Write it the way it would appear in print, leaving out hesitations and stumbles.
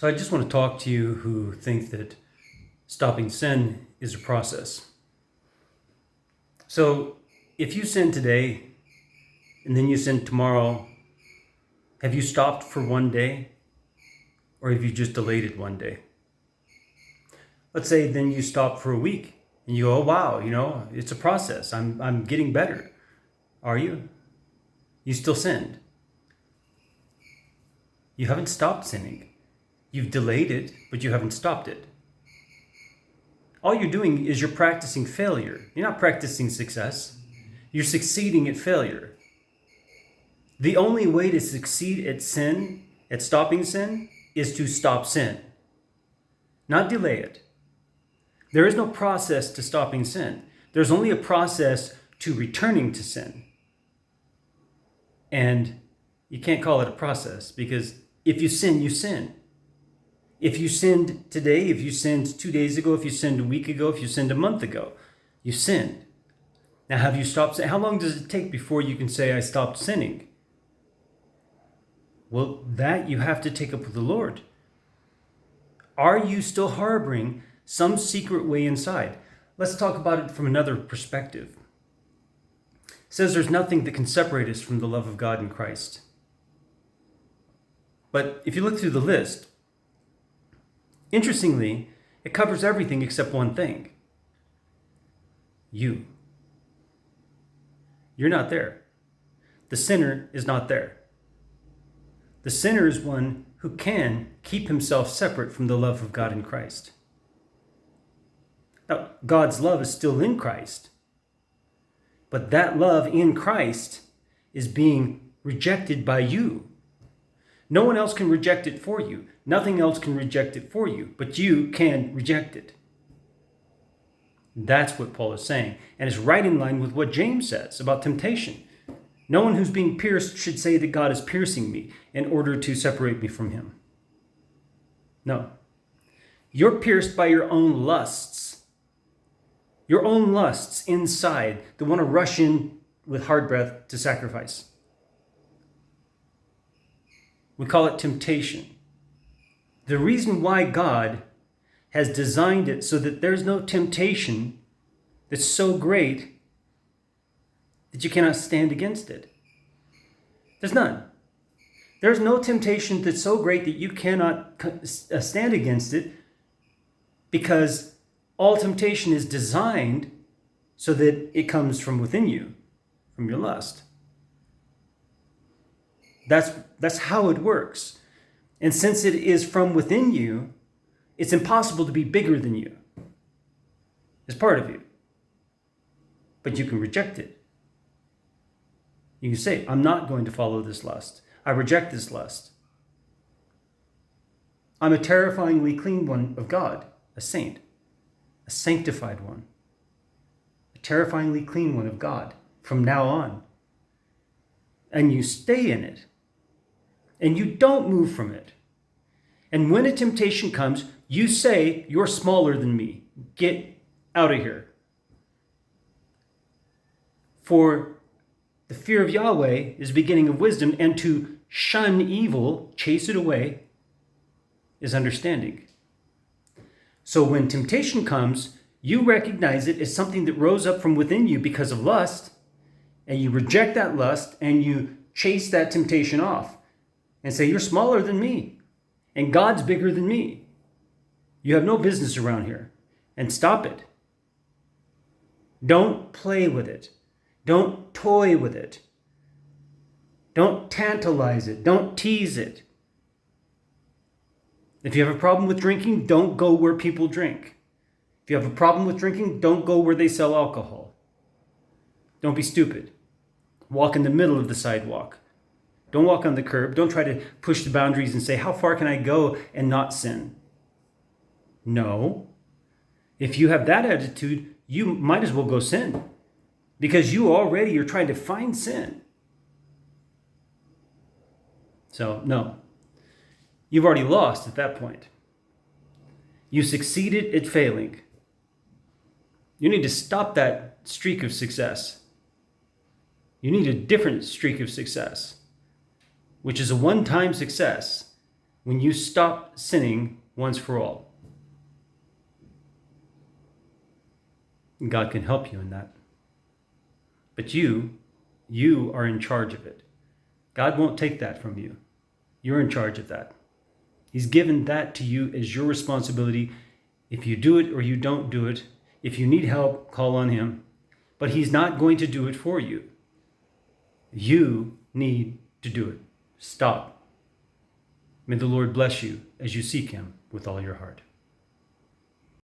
So I just want to talk to you who think that stopping sin is a process. So if you sin today and then you sin tomorrow, have you stopped for one day or have you just delayed it one day? Let's say then you stop for a week and you go, oh, wow, it's a process. I'm getting better. Are you? You still sinned. You haven't stopped sinning. You've delayed it, but you haven't stopped it. All you're doing is you're practicing failure. You're not practicing success. You're succeeding at failure. The only way to succeed at sin, at stopping sin, is to stop sin, not delay it. There is no process to stopping sin. There's only a process to returning to sin. And you can't call it a process because if you sin, you sin. If you sinned today, if you sinned 2 days ago, if you sinned a week ago, if you sinned a month ago, you sinned. Now, have you stopped sinning? How long does it take before you can say, I stopped sinning? Well, that you have to take up with the Lord. Are you still harboring some secret way inside? Let's talk about it from another perspective. It says there's nothing that can separate us from the love of God in Christ. But if you look through the list, interestingly, it covers everything except one thing. You. You're not there. The sinner is not there. The sinner is one who can keep himself separate from the love of God in Christ. Now, God's love is still in Christ, but that love in Christ is being rejected by you. No one else can reject it for you. Nothing else can reject it for you, but you can reject it. That's what Paul is saying, and it's right in line with what James says about temptation. No one who's being pierced should say that God is piercing me in order to separate me from him. No. You're pierced by your own lusts. Your own lusts inside that want to rush in with hard breath to sacrifice. We call it temptation. The reason why God has designed it so that there's no temptation that's so great that you cannot stand against it. There's none. There's no temptation that's so great that you cannot stand against it, because all temptation is designed so that it comes from within you, from your lust. That's how it works. And since it is from within you, it's impossible to be bigger than you. It's part of you. But you can reject it. You can say, I'm not going to follow this lust. I reject this lust. I'm a terrifyingly clean one of God, a saint, a sanctified one, a terrifyingly clean one of God from now on. And you stay in it. And you don't move from it. And when a temptation comes, you say, you're smaller than me. Get out of here. For the fear of Yahweh is the beginning of wisdom, and to shun evil, chase it away, is understanding. So when temptation comes, you recognize it as something that rose up from within you because of lust, and you reject that lust, and you chase that temptation off, and say, you're smaller than me, and God's bigger than me. You have no business around here, and stop it. Don't play with it. Don't toy with it. Don't tantalize it. Don't tease it. If you have a problem with drinking, don't go where people drink. If you have a problem with drinking, don't go where they sell alcohol. Don't be stupid. Walk in the middle of the sidewalk. Don't walk on the curb. Don't try to push the boundaries and say, how far can I go and not sin? No. If you have that attitude, you might as well go sin, because you already are trying to find sin. So, no. You've already lost at that point. You succeeded at failing. You need to stop that streak of success. You need a different streak of success, which is a one-time success when you stop sinning once for all. God can help you in that. But you are in charge of it. God won't take that from you. You're in charge of that. He's given that to you as your responsibility. If you do it or you don't do it, if you need help, call on him. But he's not going to do it for you. You need to do it. Stop. May the Lord bless you as you seek him with all your heart.